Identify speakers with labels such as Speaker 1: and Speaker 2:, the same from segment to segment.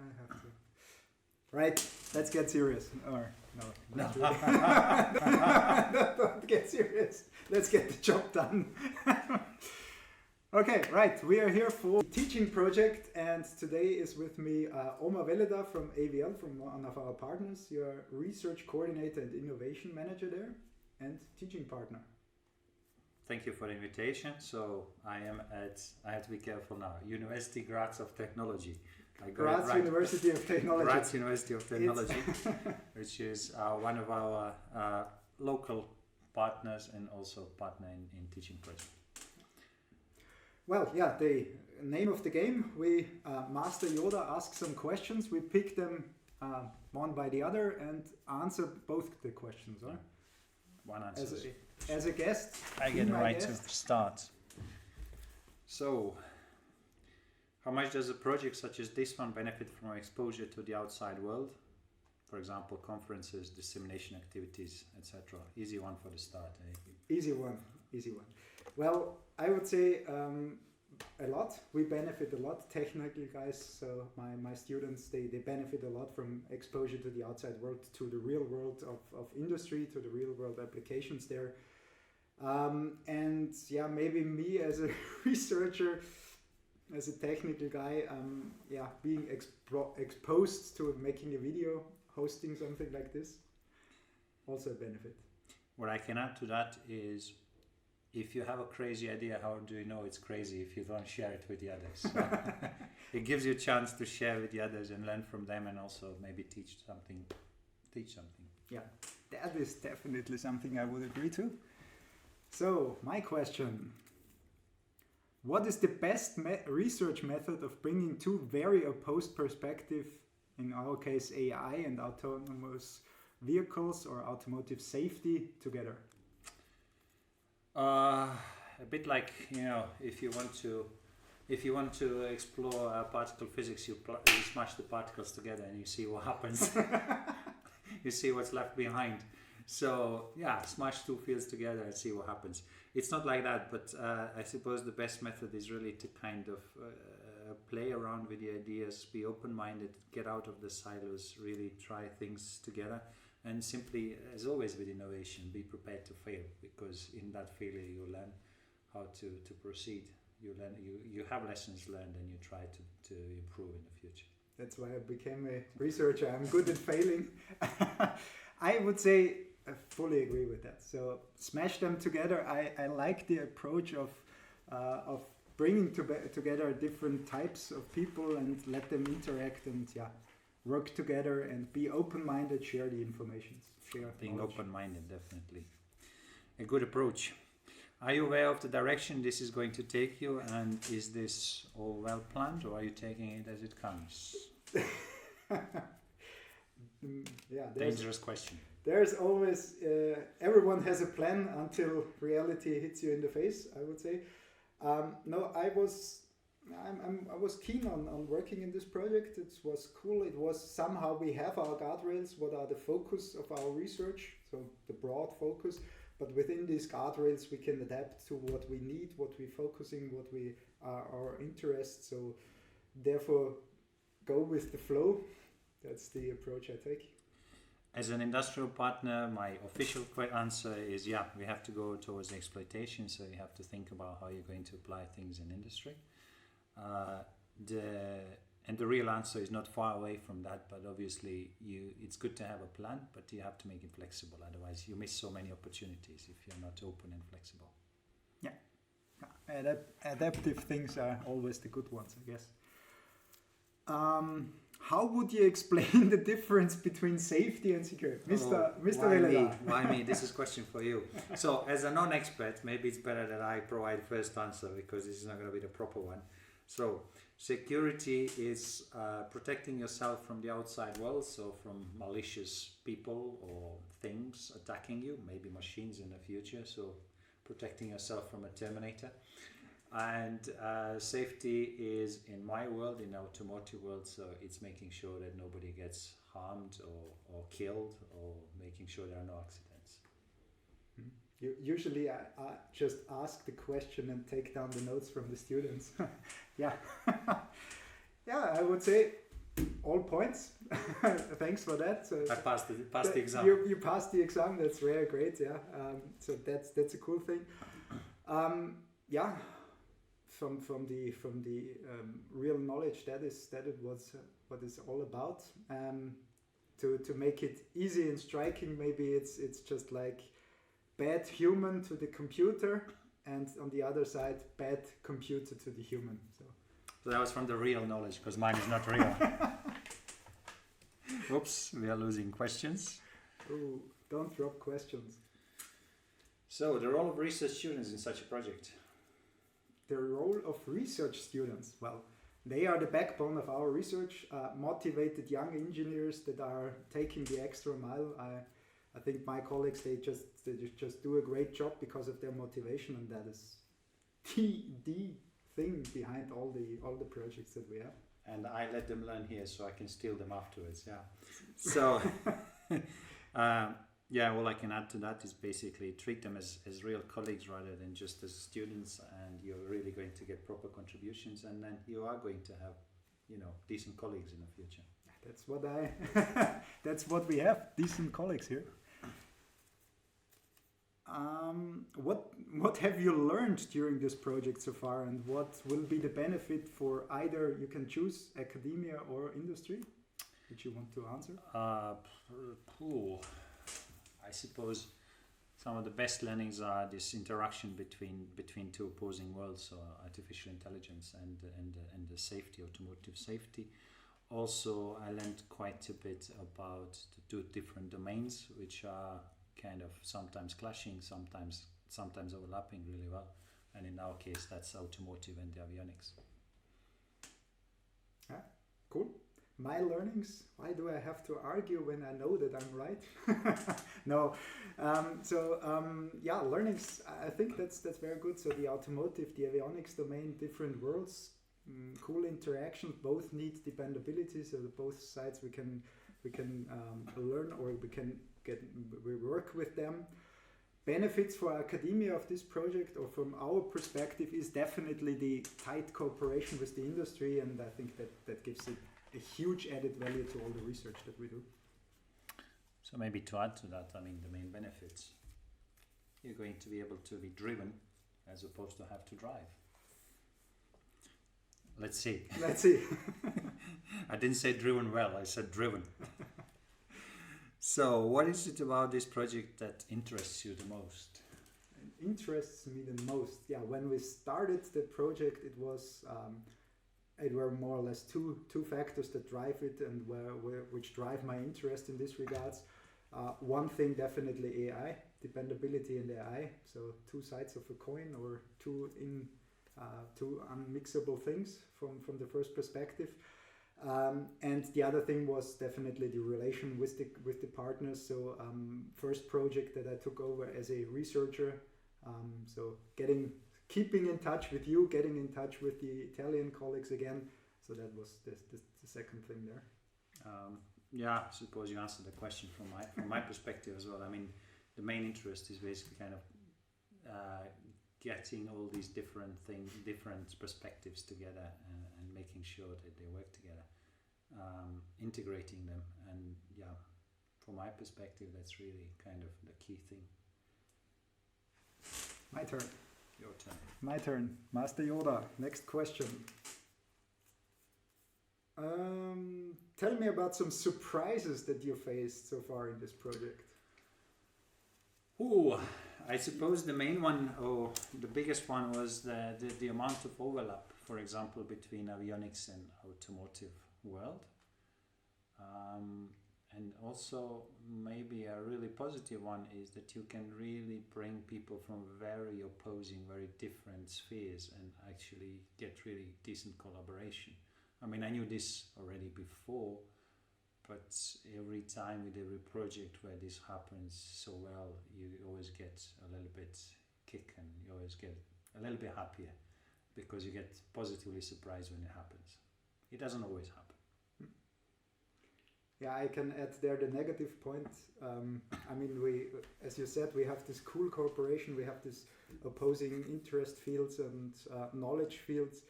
Speaker 1: I have to. Right, let's get serious. Or no, not really. Don't get serious. Let's get the job done. Okay, right. We are here for teaching project, and today is with me Omar from AVL, from one of our partners. You're research coordinator and innovation manager there, and teaching partner.
Speaker 2: Thank you for the invitation. So I have to be careful now, University Graz of Technology.
Speaker 1: Graz University of Technology.
Speaker 2: Graz University of Technology, which is one of our local partners and also partner in teaching project.
Speaker 1: Well, yeah, the name of the game, we Master Yoda asks some questions, we pick them one by the other and answer both the questions, right?
Speaker 2: One answer.
Speaker 1: As a guest,
Speaker 2: I get the right to start. So, how much does a project such as this one benefit from exposure to the outside world? For example, conferences, dissemination activities, etc. Easy one for the start.
Speaker 1: Easy one. Well, I would say a lot. We benefit a lot, technical guys. So my students, they benefit a lot from exposure to the outside world, to the real world of industry, to the real world applications there. And yeah, maybe me as a researcher, as a technical guy, being exposed to making a video, hosting something like this, also a benefit.
Speaker 2: What I can add to that is, if you have a crazy idea, how do you know it's crazy if you don't share it with the others? So it gives you a chance to share with the others and learn from them, and also maybe teach something.
Speaker 1: Yeah, that is definitely something I would agree to. So my question: what is the best research method of bringing two very opposed perspectives, in our case AI and autonomous vehicles or automotive safety, together?
Speaker 2: A bit like, if you want to explore particle physics, you smash the particles together and you see what happens. You see what's left behind. So yeah, smash two fields together and see what happens. It's not like that, but I suppose the best method is really to kind of play around with the ideas, be open-minded, get out of the silos, really try things together. And simply, as always with innovation, be prepared to fail, because in that failure you learn how to proceed. You have lessons learned and you try to improve in the future.
Speaker 1: That's why I became a researcher. I'm good at failing. I would say I fully agree with that. So smash them together. I like the approach of bringing together different types of people and let them interact and work together and be open-minded, share the information.
Speaker 2: Being open-minded, definitely. A good approach. Are you aware of the direction this is going to take you, and is this all well planned, or are you taking it as it comes? Dangerous question.
Speaker 1: There's always, everyone has a plan until reality hits you in the face, I would say. I was keen on working in this project. It was cool. It was somehow we have our guardrails, what are the focus of our research, so the broad focus, but within these guardrails we can adapt to what we need, what we're focusing, what we are our interests. So therefore go with the flow. That's the approach I take.
Speaker 2: As an industrial partner, my official answer is we have to go towards exploitation, so you have to think about how you're going to apply things in industry. The real answer is not far away from that, but obviously it's good to have a plan, but you have to make it flexible, otherwise you miss so many opportunities if you're not open and flexible.
Speaker 1: Adaptive things are always the good ones, I guess. How would you explain the difference between safety and security?
Speaker 2: Why me? This is a question for you. So as a non-expert, maybe it's better that I provide first answer, because this is not going to be the proper one. So security is protecting yourself from the outside world, so from malicious people or things attacking you, maybe machines in the future, so protecting yourself from a Terminator. And safety is, in my world, in the automotive world, so it's making sure that nobody gets harmed or killed, or making sure there are no accidents.
Speaker 1: Usually I just ask the question and take down the notes from the students. I would say all points. Thanks for that. So
Speaker 2: I passed the exam.
Speaker 1: You passed the exam. That's very great. Yeah. So that's a cool thing. Yeah. From the real knowledge, that it was what it's all about. To make it easy and striking, maybe it's just like bad human to the computer, and on the other side, bad computer to the human. So
Speaker 2: that was from the real knowledge, because mine is not real. Oops, we are losing questions.
Speaker 1: Oh, don't drop questions.
Speaker 2: So the role of research students in such a project.
Speaker 1: The role of research students, well, they are the backbone of our research. Motivated young engineers that are taking the extra mile. I think my colleagues, they just do a great job because of their motivation, and that is the thing behind all the projects that we have.
Speaker 2: And I let them learn here, so I can steal them afterwards. Yeah. So, yeah, all I can add to that is basically treat them as real colleagues rather than just as students, and you're really going to get proper contributions, and then you are going to have, decent colleagues in the future.
Speaker 1: That's what we have, decent colleagues here. What have you learned during this project so far, and what will be the benefit for either, you can choose academia or industry, which you want to answer?
Speaker 2: I suppose some of the best learnings are this interaction between two opposing worlds, so artificial intelligence and the safety, automotive safety. Also, I learned quite a bit about the two different domains, which are kind of sometimes clashing, sometimes overlapping really well. And in our case, that's automotive and the avionics.
Speaker 1: Yeah, cool. My learnings, why do I have to argue when I know that I'm right? No. Yeah, learnings, I think that's very good. So the automotive, the avionics domain, different worlds, cool interactions, both need dependability, so that both sides we can learn, or we work with them. Benefits for academia of this project, or from our perspective, is definitely the tight cooperation with the industry, and I think that gives it a huge added value to all the research that we do.
Speaker 2: So maybe to add to that, the main benefits, you're going to be able to be driven as opposed to have to drive. Let's see. I didn't say driven well, I said driven. So what is it about this project that interests you the most?
Speaker 1: It interests me the most. Yeah, when we started the project, it were more or less two factors that drive it, and which drive my interest in this regards. One thing, definitely AI, dependability in AI. So two sides of a coin, or two unmixable things from the first perspective. And the other thing was definitely the relation with the partners. So first project that I took over as a researcher. So keeping in touch with you, getting in touch with the Italian colleagues again. So that was the second thing there.
Speaker 2: Yeah, I suppose you answered the question from my perspective as well. The main interest is basically kind of getting all these different perspectives together, and making sure that they work together, integrating them, and yeah, from my perspective, that's really kind of the key thing.
Speaker 1: My turn.
Speaker 2: Your turn.
Speaker 1: My turn. Master Yoda, next question. Tell me about some surprises that you faced so far in this project.
Speaker 2: I suppose the main one, or the biggest one, was the amount of overlap, for example, between avionics and automotive world. And also maybe a really positive one is that you can really bring people from very opposing, very different spheres, and actually get really decent collaboration. I knew this already before, but every time with every project where this happens so well, you always get a little bit kick, and you always get a little bit happier, because you get positively surprised when it happens. It doesn't always happen.
Speaker 1: Yeah, I can add there the negative point. We, as you said, we have this cool cooperation, we have this opposing interest fields and knowledge fields.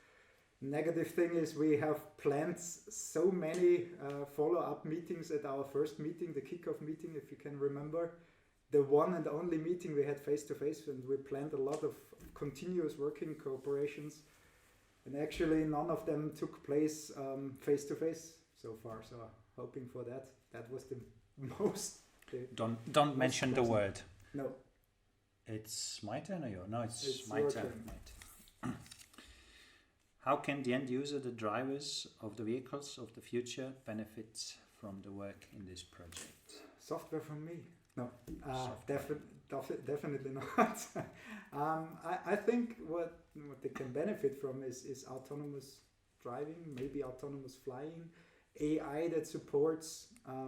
Speaker 1: Negative thing is we have planned so many follow-up meetings at our first meeting, the kickoff meeting, if you can remember. The one and only meeting we had face-to-face, and we planned a lot of continuous working cooperations. And actually none of them took place face-to-face so far, so hoping for that. That was the most...
Speaker 2: Don't mention the word.
Speaker 1: No.
Speaker 2: It's my turn or your? No, it's my
Speaker 1: your
Speaker 2: turn.
Speaker 1: turn.
Speaker 2: My turn. How can the end user, the drivers of the vehicles of the future, benefit from the work in this project?
Speaker 1: Software from me? No, definitely not. I think what they can benefit from is autonomous driving, maybe autonomous flying, AI that supports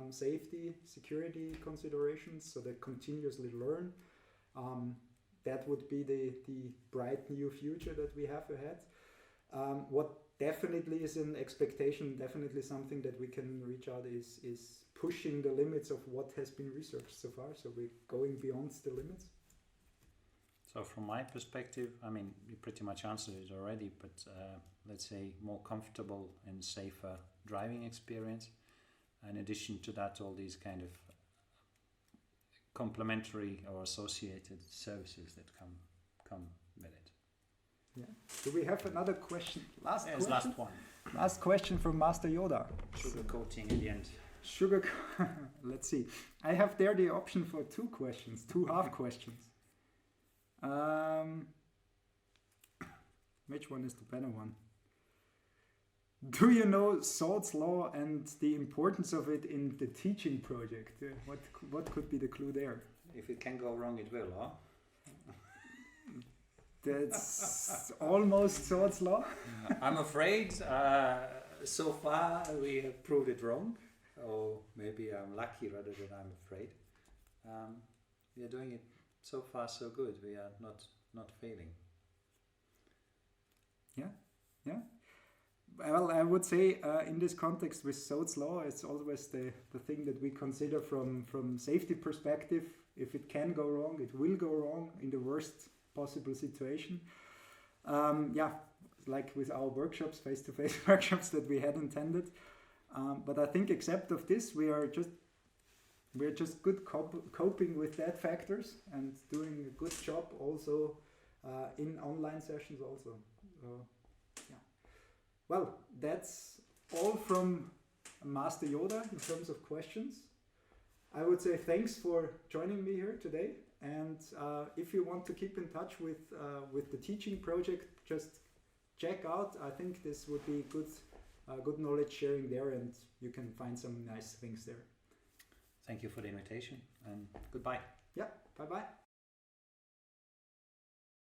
Speaker 1: safety, security considerations, so they continuously learn. That would be the bright new future that we have ahead. What definitely is an expectation, definitely something that we can reach out is pushing the limits of what has been researched so far. So we're going beyond the limits.
Speaker 2: So from my perspective, I mean, you pretty much answered it already, but let's say more comfortable and safer driving experience. In addition to that, all these kind of complementary or associated services that come with it.
Speaker 1: Yeah. Do we have another question? Last
Speaker 2: one.
Speaker 1: Last question from Master Yoda.
Speaker 2: Sugar coating at the end.
Speaker 1: Let's see. I have there the option for two questions, two half questions. Which one is the better one? Do you know Sod's law and the importance of it in the teaching project? What could be the clue there?
Speaker 2: If it can go wrong, it will, huh?
Speaker 1: That's almost Sod's law.
Speaker 2: I'm afraid so far we have proved it wrong. Or maybe I'm lucky rather than I'm afraid. We are doing it so far so good. We are not failing.
Speaker 1: Yeah. Well, I would say in this context with Sod's law, it's always the thing that we consider from safety perspective. If it can go wrong, it will go wrong in the worst possible situation. Like with our workshops, face-to-face workshops that we had intended. But I think except of this, we're just good coping with that factors and doing a good job also in online sessions also. Well, that's all from Master Yoda in terms of questions. I would say thanks for joining me here today. And if you want to keep in touch with the teaching project, just check out. I think this would be good knowledge sharing there, and you can find some nice things there.
Speaker 2: Thank you for the invitation, and goodbye.
Speaker 1: Yeah, bye-bye.